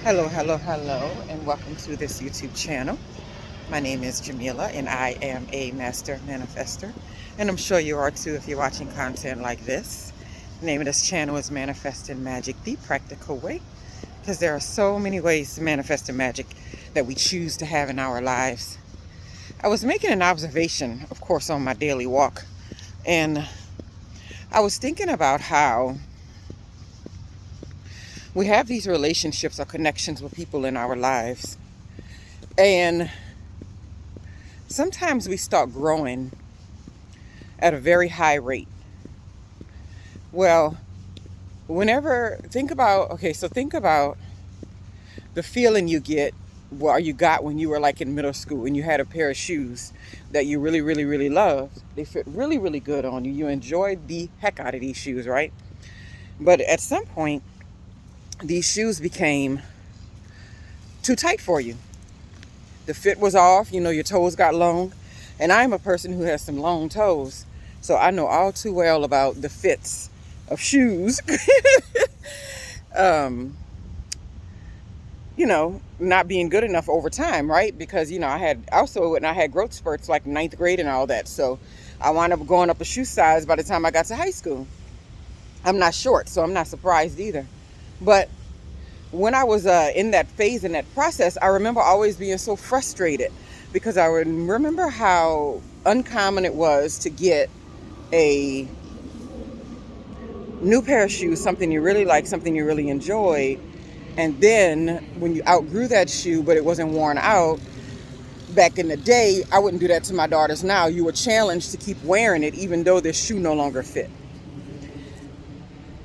Hello, and welcome to this YouTube channel. My name is Jameelah, and I am a master manifester, and I'm sure you are too if you're watching content like this. The name of this channel is Manifest in Magic, the practical way, because there are so many ways to manifest in magic that we choose to have in our lives. I was making an observation, of course, on my daily walk, and I was thinking about how we have these relationships or connections with people in our lives, and sometimes we start growing at a very high rate. Well, think about the feeling you get, or you got when you were like in middle school and you had a pair of shoes that you really, really, really loved. They fit really, really good on you. You enjoyed the heck out of these shoes, right? But at some point, these shoes became too tight for you. The fit was off, your toes got long. And I'm a person who has some long toes, so I know all too well about the fits of shoes. Not being good enough over time, right? Because, I had growth spurts like ninth grade and all that. So I wound up going up a shoe size by the time I got to high school. I'm not short, so I'm not surprised either. But when I was in that phase, in that process, I remember always being so frustrated because I would remember how uncommon it was to get a new pair of shoes, something you really like, something you really enjoyed. And then when you outgrew that shoe, but it wasn't worn out, back in the day, I wouldn't do that to my daughters now. You were challenged to keep wearing it even though the shoe no longer fit.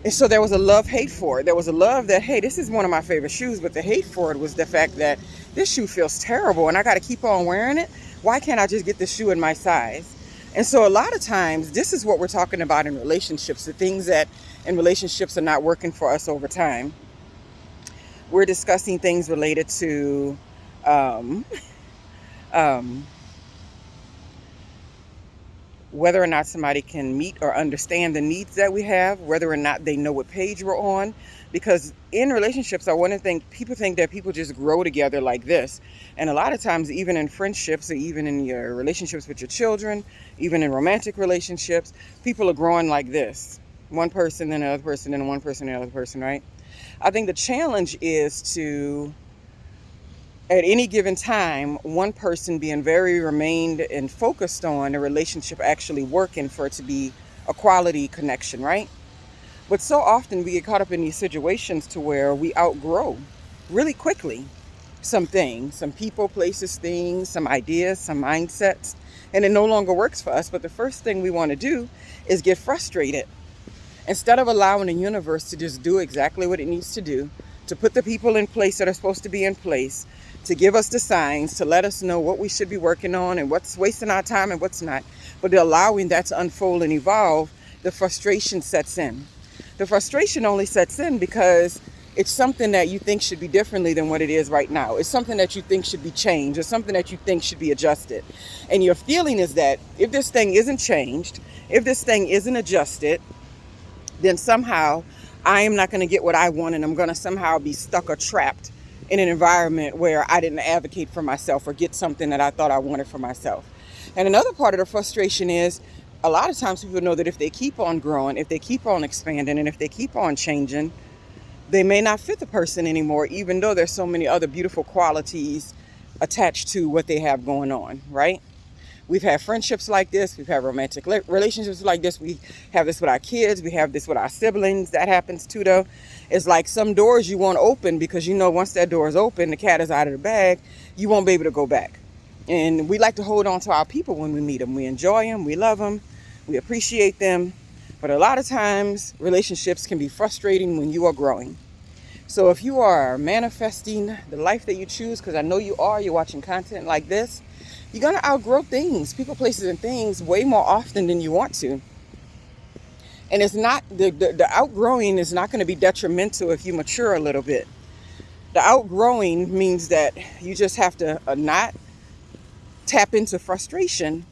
And so there was a love-hate for it. There was a love that, hey, this is one of my favorite shoes, but the hate for it was the fact that this shoe feels terrible and I got to keep on wearing it. Why can't I just get the shoe in my size? And so a lot of times, this is what we're talking about in relationships, the things that in relationships are not working for us over time. We're discussing things related to whether or not somebody can meet or understand the needs that we have, whether or not they know what page we're on. Because in relationships, people think that people just grow together like this. And a lot of times, even in friendships or even in your relationships with your children, even in romantic relationships, people are growing like this. One person, then another person, then one person, then another person, right? I think the challenge is to, at any given time, one person being very remained and focused on a relationship actually working for it to be a quality connection, right? But so often we get caught up in these situations to where we outgrow really quickly some things, some people, places, things, some ideas, some mindsets, and it no longer works for us. But the first thing we want to do is get frustrated. Instead of allowing the universe to just do exactly what it needs to do, to put the people in place that are supposed to be in place, to give us the signs, to let us know what we should be working on and what's wasting our time and what's not, but allowing that to unfold and evolve, the frustration sets in. The frustration only sets in because it's something that you think should be differently than what it is right now. It's something that you think should be changed or something that you think should be adjusted. And your feeling is that if this thing isn't changed, if this thing isn't adjusted, then somehow I am not going to get what I want, and I'm going to somehow be stuck or trapped in an environment where I didn't advocate for myself or get something that I thought I wanted for myself. And another part of the frustration is a lot of times people know that if they keep on growing, if they keep on expanding, and if they keep on changing, they may not fit the person anymore, even though there's so many other beautiful qualities attached to what they have going on, right? We've had friendships like this. We've had romantic relationships like this. We have this with our kids. We have this with our siblings. That happens too, though. It's like some doors you won't open because once that door is open, the cat is out of the bag. You won't be able to go back. And we like to hold on to our people when we meet them. We enjoy them. We love them. We appreciate them. But a lot of times, relationships can be frustrating when you are growing. So if you are manifesting the life that you choose, because I know you are, you're watching content like this, you're going to outgrow things, people, places, and things way more often than you want to. And it's not, the outgrowing is not going to be detrimental if you mature a little bit. The outgrowing means that you just have to not tap into frustration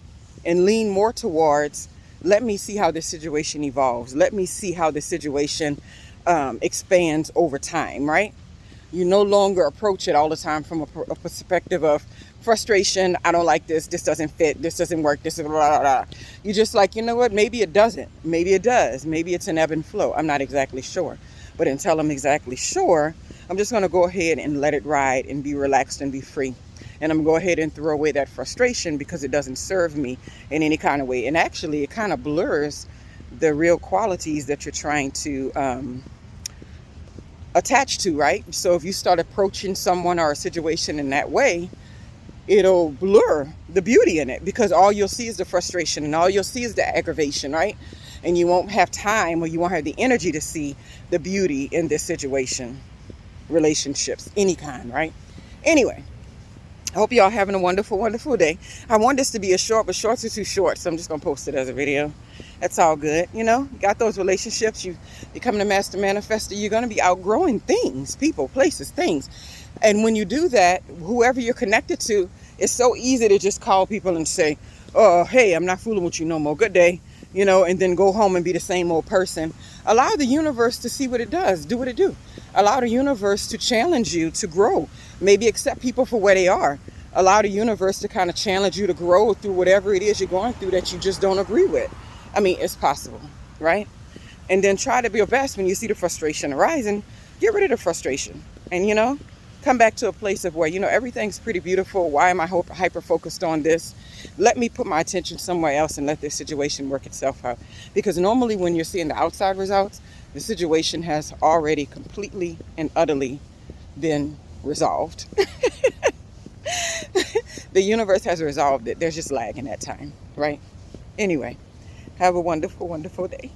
and lean more towards, let me see how this situation evolves. Let me see how the situation expands over time, right? You no longer approach it all the time from a perspective of frustration. I don't like this. This doesn't fit. This doesn't work. This is blah, blah, blah. You're just like, you know what? Maybe it doesn't. Maybe it does. Maybe it's an ebb and flow. I'm not exactly sure. But until I'm exactly sure, I'm just going to go ahead and let it ride and be relaxed and be free. And I'm going to go ahead and throw away that frustration because it doesn't serve me in any kind of way. And actually, it kind of blurs the real qualities that you're trying to attach to, right? So if you start approaching someone or a situation in that way, it'll blur the beauty in it, because all you'll see is the frustration and all you'll see is the aggravation, right? And you won't have time, or you won't have the energy to see the beauty in this situation, relationships, any kind, right? Anyway, I hope y'all having a wonderful, wonderful day. I want this to be a short, but shorts are too short, so I'm just going to post it as a video. That's all good. You know, got those relationships, you become the master manifester, you're going to be outgrowing things, people, places, things. And when you do that, whoever you're connected to, it's so easy to just call people and say, oh, hey, I'm not fooling with you no more. Good day. You know, and then go home and be the same old person. Allow the universe to see what it does. Do what it do. Allow the universe to challenge you to grow. Maybe accept people for where they are. Allow the universe to kind of challenge you to grow through whatever it is you're going through that you just don't agree with. I mean, it's possible, right? And then try to be your best when you see the frustration arising. Get rid of the frustration. And, you know, come back to a place of where, you know, everything's pretty beautiful. Why am I hyper focused on this? Let me put my attention somewhere else and let this situation work itself out. Because normally when you're seeing the outside results, the situation has already completely and utterly been resolved. The universe has resolved it. There's just lag in that time, right? Anyway, have a wonderful, wonderful day.